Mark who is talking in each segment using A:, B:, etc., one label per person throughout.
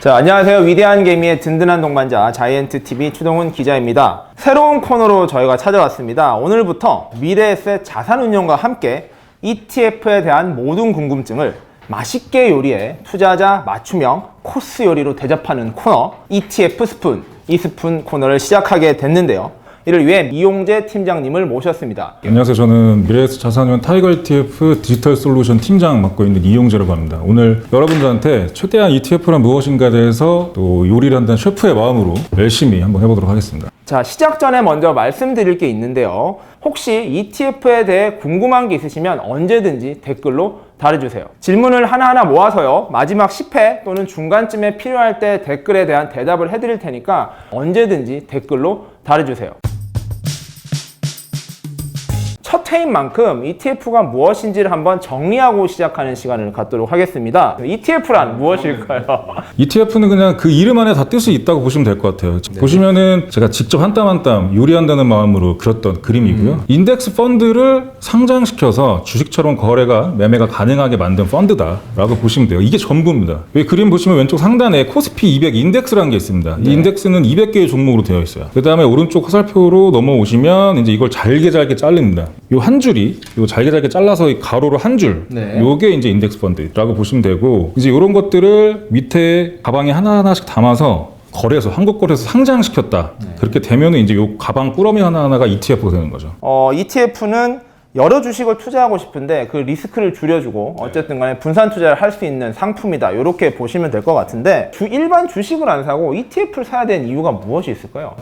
A: 자, 안녕하세요. 위대한 개미의 든든한 동반자 자이언트TV 추동훈 기자입니다. 새로운 코너로 저희가 찾아왔습니다. 오늘부터 미래에셋 자산운용과 함께 ETF에 대한 모든 궁금증을 맛있게 요리해 투자자 맞춤형 코스 요리로 대접하는 코너 ETF 스푼, 이 스푼 코너를 시작하게 됐는데요. 이를 위해 이용재 팀장님을 모셨습니다.
B: 안녕하세요. 저는 미래에셋 자산운용 타이거 ETF 디지털 솔루션 팀장 맡고 있는 이용재라고 합니다. 오늘 여러분들한테 최대한 ETF란 무엇인가에 대해서 또 요리를 한다는 셰프의 마음으로 열심히 한번 해보도록 하겠습니다.
A: 자, 시작 전에 먼저 말씀드릴 게 있는데요. 혹시 ETF에 대해 궁금한 게 있으시면 언제든지 댓글로 달아주세요. 질문을 하나하나 모아서요. 마지막 10회 또는 중간쯤에 필요할 때 댓글에 대한 대답을 해드릴 테니까 언제든지 댓글로 달아주세요. 첫 회인 만큼 ETF가 무엇인지를 한번 정리하고 시작하는 시간을 갖도록 하겠습니다. ETF란 무엇일까요?
B: ETF는 그냥 그 이름 안에 다 뜻이 수 있다고 보시면 될 것 같아요. 네. 보시면은 제가 직접 한 땀 한 땀 요리한다는 마음으로 그렸던 그림이고요. 인덱스 펀드를 상장시켜서 주식처럼 거래가 매매가 가능하게 만든 펀드다라고 보시면 돼요. 이게 전부입니다. 여기 그림 보시면 왼쪽 상단에 코스피 200 인덱스라는 게 있습니다. 이 인덱스는 200개의 종목으로 되어 있어요. 그 다음에 오른쪽 화살표로 넘어오시면 이제 이걸 잘게 자릅니다. 요 한 줄이 요 잘게 잘라서 가로로 한 줄, 요게 이제 인덱스 펀드라고 보시면 되고, 이제 요런 것들을 밑에 가방에 하나하나씩 담아서 거래소, 한국 거래소 상장시켰다. 그렇게 되면은 이제 요 가방 꾸러미 하나하나가 ETF가 되는 거죠.
A: ETF는 여러 주식을 투자하고 싶은데 그 리스크를 줄여주고 어쨌든 간에 분산 투자를 할 수 있는 상품이다. 이렇게 보시면 될 것 같은데 일반 주식을 안 사고 ETF를 사야 되는 이유가 무엇이 있을까요?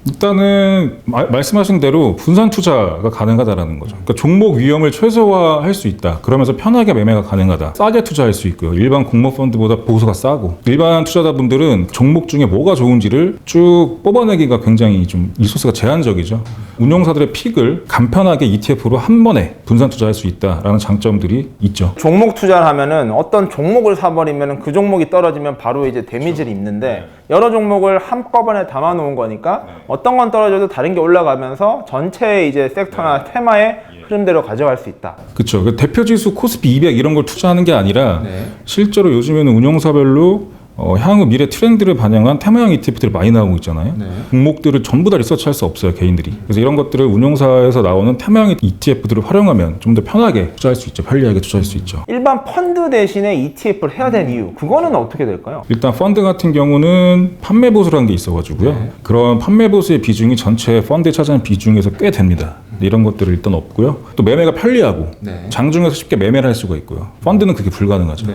B: 일단은 말씀하신 대로 분산 투자가 가능하다라는 거죠. 그러니까 종목 위험을 최소화할 수 있다. 그러면서 편하게 매매가 가능하다. 싸게 투자할 수 있고요. 일반 공모 펀드보다 보수가 싸고, 일반 투자자분들은 종목 중에 뭐가 좋은지를 쭉 뽑아내기가 굉장히 좀 리소스가 제한적이죠. 운용사들의 픽을 간편하게 ETF로 한 번에 분산 투자할 수 있다라는 장점들이 있죠.
A: 종목 투자를 하면은 어떤 종목을 사버리면은 그 종목이 떨어지면 바로 이제 데미지를 입는데, 여러 종목을 한꺼번에 담아 놓은 거니까 어떤 건 떨어져도 다른 게 올라가면서 전체의 이제 섹터나 테마의 흐름대로 가져갈 수 있다.
B: 그렇죠. 대표 지수 코스피 200 이런 걸 투자하는 게 아니라 실제로 요즘에는 운용사별로 향후 미래 트렌드를 반영한 테마형 ETF들이 많이 나오고 있잖아요. 종목들을 전부 다 리서치할 수 없어요, 개인들이. 그래서 이런 것들을 운용사에서 나오는 테마형 ETF들을 활용하면 좀 더 편하게 투자할 수 있죠. 편리하게 투자할 수 있죠.
A: 일반 펀드 대신에 ETF를 해야 되는 이유, 그거는 어떻게 될까요?
B: 일단 펀드 같은 경우는 판매 보수라는 게 있어가지고요. 그런 판매 보수의 비중이 전체 펀드에 차지하는 비중에서 꽤 됩니다. 이런 것들은 일단 없고요. 또 매매가 편리하고 장중에서 쉽게 매매를 할 수가 있고요. 펀드는 그게 불가능하죠.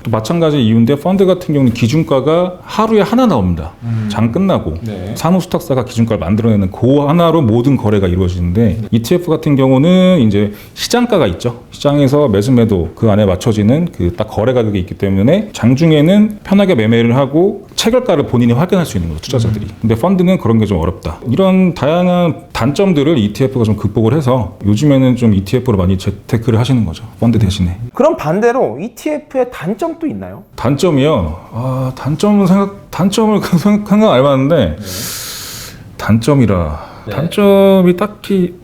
B: 또 마찬가지 이유인데, 펀드 같은 경우는 기준가가 하루에 하나 나옵니다. 장 끝나고 사무수탁사가 기준가를 만들어내는 그 하나로 모든 거래가 이루어지는데, ETF 같은 경우는 이제 시장가가 있죠. 시장에서 매수 매도 그 안에 맞춰지는 그 딱 거래 가격이 있기 때문에 장중에는 편하게 매매를 하고 체결가를 본인이 확인할 수 있는 거죠, 투자자들이. 근데 펀드는 그런 게 좀 어렵다. 이런 다양한 단점들을 ETF가 좀 극복을 해서 요즘에는 좀 ETF로 많이 재테크를 하시는 거죠, 펀드 대신에.
A: 그럼 반대로 ETF의 단점도 있나요?
B: 단점이요? 단점을 생각 안 해봤는데, 단점이 딱히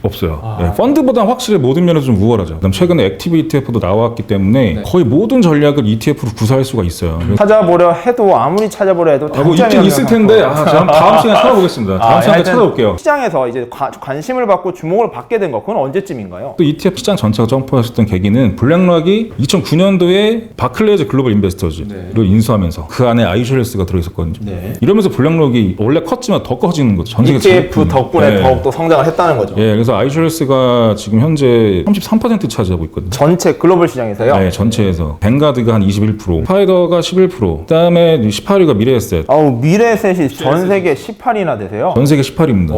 B: 없어요. 펀드보다 확실히 모든 면에서 좀 우월하죠. 그다음 최근에 액티브 ETF도 나왔기 때문에 거의 모든 전략을 ETF로 구사할 수가 있어요.
A: 찾아보려 해도 아무리 찾아보려 해도
B: 뭐 있긴 있을 텐데 제가 다음 시간에 찾아보겠습니다. 다음 시간에 찾아볼게요.
A: 시장에서 이제 관심을 받고 주목을 받게 된 거, 그건 언제쯤인가요?
B: 또 ETF 시장 전체가 점프하셨던 계기는 블랙락이 2009년도에 바클레이즈 글로벌 인베스터즈를 인수하면서 그 안에 아이쇼레스가 들어있었거든요. 이러면서 블랙락이 원래 컸지만 더 커지는 거죠. 전 세계
A: ETF 덕분에 더욱더 성장을 했다는 거죠.
B: 그래서 아이쇼레스가 지금 현재 33% 차지하고 있거든요.
A: 전체 글로벌 시장에서요?
B: 네, 전체에서. 뱅가드가 한 21%, 파이더가 11%, 그다음에 18위가 미래에셋.
A: 미래에셋이 전 세계 18위나 되세요?
B: 전 세계 18위입니다.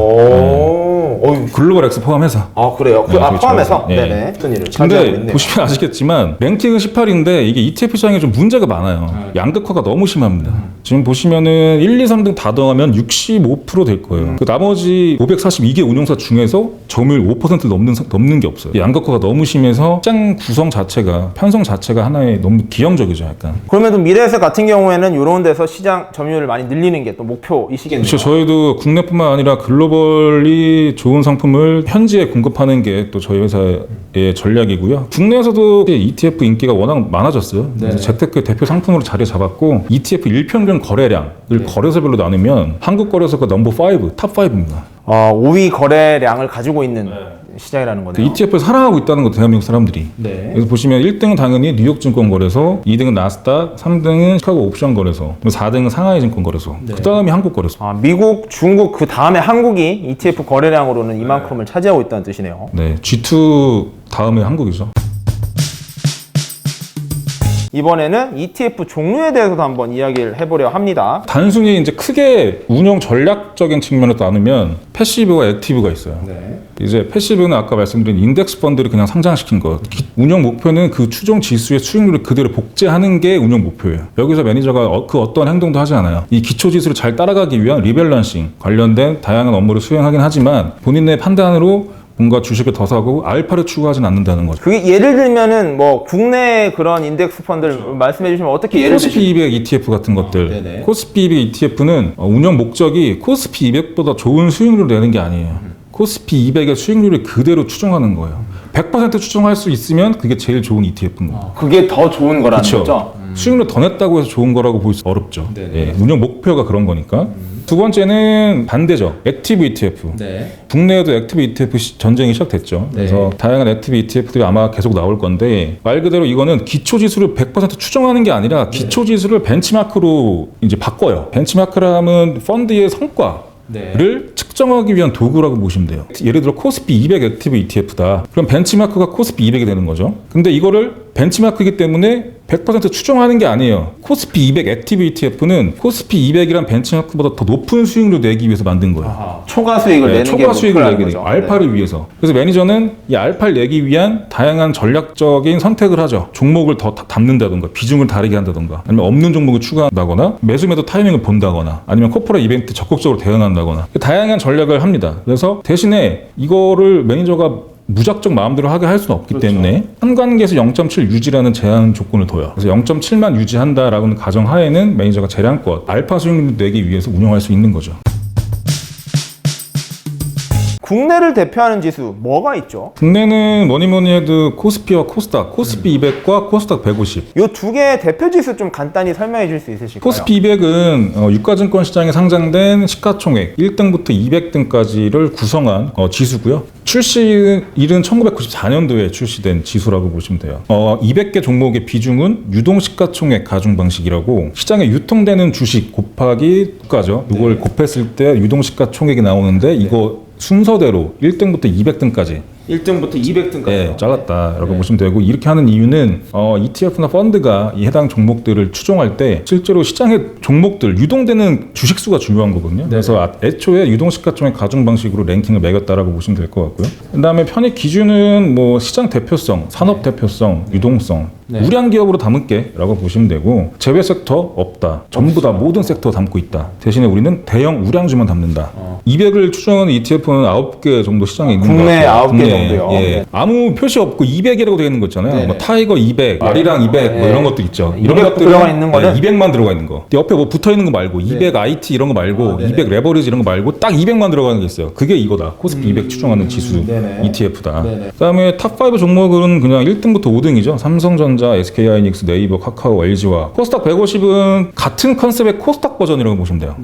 B: 글로벌 엑스 포함해서.
A: 그래요? 포함해서? 네네. 순위를 차지하고 있네요.
B: 근데 보시면 아시겠지만 랭킹은 18위인데 이게 ETF 시장에 좀 문제가 많아요. 양극화가 너무 심합니다. 지금 보시면은 1, 2, 3등 다 더하면 65% 될 거예요. 그 나머지 542개 운용사 중에서 저 점유율 5%를 넘는 게 없어요. 양극화가 너무 심해서 시장 구성 자체가 편성 자체가 하나의 너무 기형적이죠, 약간.
A: 그러면 또 미래에셋 같은 경우에는 이런 데서 시장 점유율을 많이 늘리는 게 또 목표이시겠네요.
B: 그렇죠. 저희도 국내뿐만 아니라 글로벌리 좋은 상품을 현지에 공급하는 게 또 저희 회사의 전략이고요. 국내에서도 ETF 인기가 워낙 많아졌어요. 그래서 재테크 대표 상품으로 자리 잡았고 ETF 일평균 거래량을 거래소별로 나누면 한국 거래소가 넘버 5, 탑 5입니다.
A: 5위 거래량을 가지고 있는 시장이라는 거네요.
B: ETF를 사랑하고 있다는 거 대한민국 사람들이. 그래서 보시면 1등은 당연히 뉴욕 증권 거래소, 2등은 나스닥, 3등은 시카고 옵션 거래소, 4등은 상하이 증권 거래소. 그다음이 한국 거래소.
A: 미국, 중국 그 다음에 한국이 ETF 거래량으로는 이만큼을 차지하고 있다는 뜻이네요.
B: 네, G2 다음에 한국이죠.
A: 이번에는 ETF 종류에 대해서도 한번 이야기를 해보려 합니다.
B: 단순히 이제 크게 운영 전략적인 측면으로 나누면 패시브와 액티브가 있어요. 이제 패시브는 아까 말씀드린 인덱스 펀드를 그냥 상장시킨 것. 운영 목표는 그 추종 지수의 수익률을 그대로 복제하는 게 운영 목표예요. 여기서 매니저가 그 어떤 행동도 하지 않아요. 이 기초 지수를 잘 따라가기 위한 리밸런싱 관련된 다양한 업무를 수행하긴 하지만 본인의 판단으로 뭔가 주식을 더 사고 알파를 추구하진 않는다는 거죠.
A: 그게 예를 들면은 뭐 국내 그런 인덱스 펀드를 말씀해 주시면 어떻게 예를 들면
B: 코스피 200 ETF 같은 것들. 코스피 200 ETF는 운영 목적이 코스피 200보다 좋은 수익률을 내는 게 아니에요. 코스피 200의 수익률을 그대로 추정하는 거예요. 100% 추정할 수 있으면 그게 제일 좋은 ETF인 거예요.
A: 그게 더 좋은 거라는
B: 그쵸?
A: 거죠?
B: 수익률을 더 냈다고 해서 좋은 거라고 볼 수 어렵죠. 예, 운영 목표가 그런 거니까. 두 번째는 반대죠. 액티브 ETF. 국내에도 액티브 ETF 전쟁이 시작됐죠. 그래서 다양한 액티브 ETF들이 아마 계속 나올 건데 말 그대로 이거는 기초 지수를 100% 추정하는 게 아니라 기초 지수를 벤치마크로 이제 바꿔요. 벤치마크라 하면 펀드의 성과를 측정하기 위한 도구라고 보시면 돼요. 예를 들어 코스피 200 액티브 ETF다. 그럼 벤치마크가 코스피 200이 되는 거죠. 근데 이거를 벤치마크이기 때문에 100% 추정하는 게 아니에요. 코스피 200 액티브 ETF는 코스피 200이란 벤치마크보다 더 높은 수익률을 내기 위해서 만든 거예요.
A: 초과 수익을 내는 게
B: 초과 수익을
A: 목표라는
B: 내기
A: 거죠.
B: 알파를 위해서. 그래서 매니저는 이 알파를 내기 위한 다양한 전략적인 선택을 하죠. 종목을 더 담는다던가 비중을 다르게 한다던가 아니면 없는 종목을 추가한다거나 매수 매도 타이밍을 본다거나 아니면 코퍼레 이벤트 적극적으로 대응한다거나 다양한 전략을 합니다. 그래서 대신에 이거를 매니저가 무작정 마음대로 하게 할 수는 없기 때문에 한관계에서 0.7 유지라는 제한 조건을 둬요. 그래서 0.7만 유지한다라는 가정하에는 매니저가 재량껏 알파 수익률을 내기 위해서 운영할 수 있는 거죠.
A: 국내를 대표하는 지수 뭐가 있죠?
B: 국내는 뭐니 해도 코스피와 코스닥, 코스피 200과 코스닥 150.
A: 이 두 개의 대표 지수 좀 간단히 설명해 줄 수 있으실까요?
B: 코스피 200은 유가증권 시장에 상장된 시가총액 1등부터 200등까지를 구성한 지수고요. 출시일은 1994년도에 출시된 지수라고 보시면 돼요. 200개 종목의 비중은 유동시가총액 가중 방식이라고 시장에 유통되는 주식 곱하기 주가죠. 이걸 곱했을 때 유동시가총액이 나오는데 이거 순서대로 1등부터 200등까지
A: 1등부터 200등까지.
B: 네, 잘랐다라고 보시면 되고 이렇게 하는 이유는 ETF나 펀드가 이 해당 종목들을 추종할 때 실제로 시장의 종목들 유동되는 주식수가 중요한 거거든요. 그래서 애초에 유동시가총액 가중 방식으로 랭킹을 매겼다라고 보시면 될 것 같고요. 그다음에 편입 기준은 뭐 시장 대표성, 산업 대표성, 유동성, 우량 기업으로 담을게라고 보시면 되고 제외 섹터 없다. 전부 다 모든 섹터 담고 있다. 대신에 우리는 대형 우량주만 담는다. 200을 추정하는 ETF는 9개 정도 시장에 있는 것
A: 국내
B: 같아요.
A: 9개 정도요.
B: 예.
A: 네.
B: 아무 표시 없고 200이라고 되어 있는 거 있잖아요. 뭐 타이거 200, 아리랑 200 뭐 이런 것들 있죠. 이런
A: 200
B: 것들은
A: 들어가 있는 거는?
B: 200만 들어가 있는 거. 옆에 뭐 붙어 있는 거 말고 200 IT 이런 거 말고 200 레버리지 이런 거 말고 딱 200만 들어가는 게 있어요. 그게 이거다. 코스피 200 추정하는 지수 ETF다. 그다음에 탑5 종목은 그냥 1등부터 5등이죠. 삼성전자, SK하이닉스, 네이버, 카카오, LG와 코스닥 150은 같은 컨셉의 코스닥 버전이라고 보시면 돼요.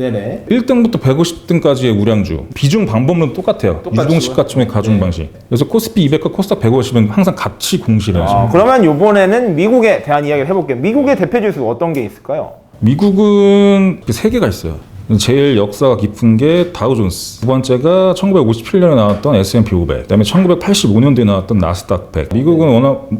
B: 1등부터 150등까지의 우량주. 비중 방법론 똑같아요. 유동시가총액 가중 방식. 그래서 코스피 200과 코스닥 150은 항상 같이 공시를 하시면 돼요.
A: 그러면 이번에는 미국에 대한 이야기를 해볼게요. 미국의 대표 지수 어떤 게 있을까요?
B: 미국은 3개가 있어요. 제일 역사가 깊은 게 다우존스, 두 번째가 1957년에 나왔던 S&P 500, 그다음에 1985년도에 나왔던 나스닥 100. 미국은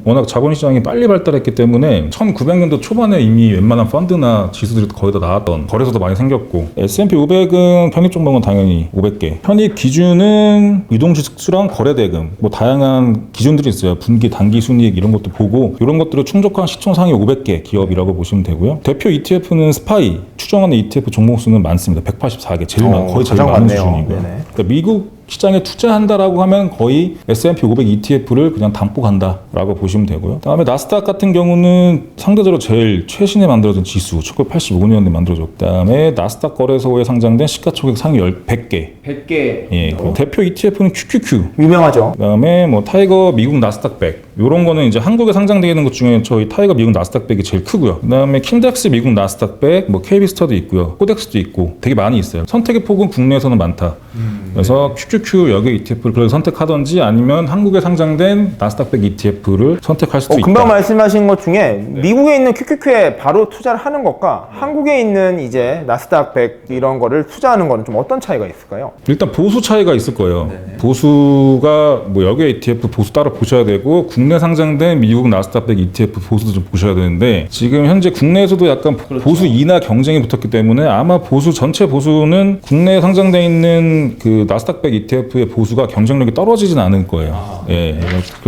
B: 워낙 자본시장이 빨리 발달했기 때문에 1900년도 초반에 이미 웬만한 펀드나 지수들이 거의 다 나왔던 거래소도 많이 생겼고 S&P 500은 편입 종목은 당연히 500개. 편입 기준은 유동지수랑 거래대금 뭐 다양한 기준들이 있어요. 분기, 단기 순이익 이런 것도 보고 이런 것들을 충족한 시총상위 500개 기업이라고 보시면 되고요. 대표 ETF는 스파이 추정하는 ETF 종목 수는 많습니다. 184개 제일 많고 거의 제일 많은 수준이고요. 그러니까 미국 시장에 투자한다라고 하면 거의 S&P 500 ETF를 그냥 담고 간다라고 보시면 되고요. 다음에 나스닥 같은 경우는 상대적으로 제일 최신에 만들어진 지수 1985년에 만들어졌고, 그다음에 나스닥 거래소에 상장된 시가총액 상위 100개.
A: 100개.
B: 예, 그 대표 ETF는 QQQ.
A: 유명하죠.
B: 그다음에 뭐 타이거 미국 나스닥 100. 이런 거는 이제 한국에 상장되어 있는 것 중에 저희 타이거 미국 나스닥 100이 제일 크고요. 그다음에 킨덱스 미국 나스닥 100, 뭐 KB스터도 있고요. 코덱스도 있고 되게 많이 있어요. 선택의 폭은 국내에서는 많다. 그래서 QQQ 여기 ETF를 그래서 선택하든지 아니면 한국에 상장된 나스닥 100 ETF를 선택할 수도 있다.
A: 금방 말씀하신 것 중에 미국에 있는 QQQ에 바로 투자를 하는 것과 한국에 있는 이제 나스닥 100 이런 거를 투자하는 거는 좀 어떤 차이가 있을까요?
B: 일단 보수 차이가 있을 거예요. 보수가 뭐 여기 ETF 보수 따로 보셔야 되고 국내 상장된 미국 나스닥 100 ETF 보수도 좀 보셔야 되는데 지금 현재 국내에서도 약간 보수 인하 경쟁이 붙었기 때문에 아마 보수 전체 보수는 국내에 상장돼 있는 그 나스닥 100 ETF의 보수가 경쟁력이 떨어지진 않을 거예요. 예,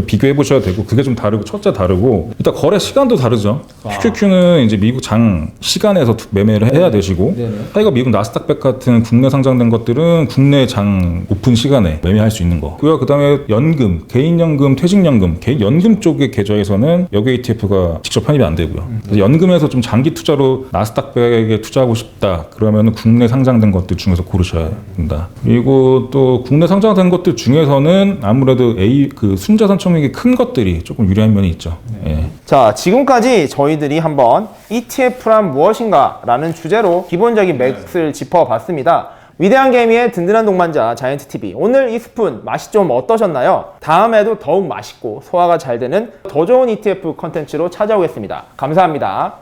B: 비교해 보셔야 되고 그게 좀 다르고 첫째 다르고 일단 거래 시간도 다르죠. QQQ는 이제 미국 장 시간에서 매매를 해야 되시고 타이거 미국 나스닥 100 같은 국내 상장된 것들은 국내 장 오픈 시간에 매매할 수 있는 거고요. 그다음에 연금, 개인연금, 퇴직연금, 연금 쪽의 계좌에서는 여기 ETF가 직접 편입이 안 되고요. 그래서 연금에서 좀 장기 투자로 나스닥 100에 투자하고 싶다. 그러면 국내 상장된 것들 중에서 고르셔야 된다. 그리고 또 국내 상장된 것들 중에서는 아무래도 그 순자산 총액이 큰 것들이 조금 유리한 면이 있죠. 예.
A: 자, 지금까지 저희들이 한번 ETF란 무엇인가 라는 주제로 기본적인 맥스를 짚어봤습니다. 위대한 개미의 든든한 동반자 자이언트TV, 오늘 이 스푼 맛이 좀 어떠셨나요? 다음에도 더욱 맛있고 소화가 잘 되는 더 좋은 ETF 컨텐츠로 찾아오겠습니다. 감사합니다.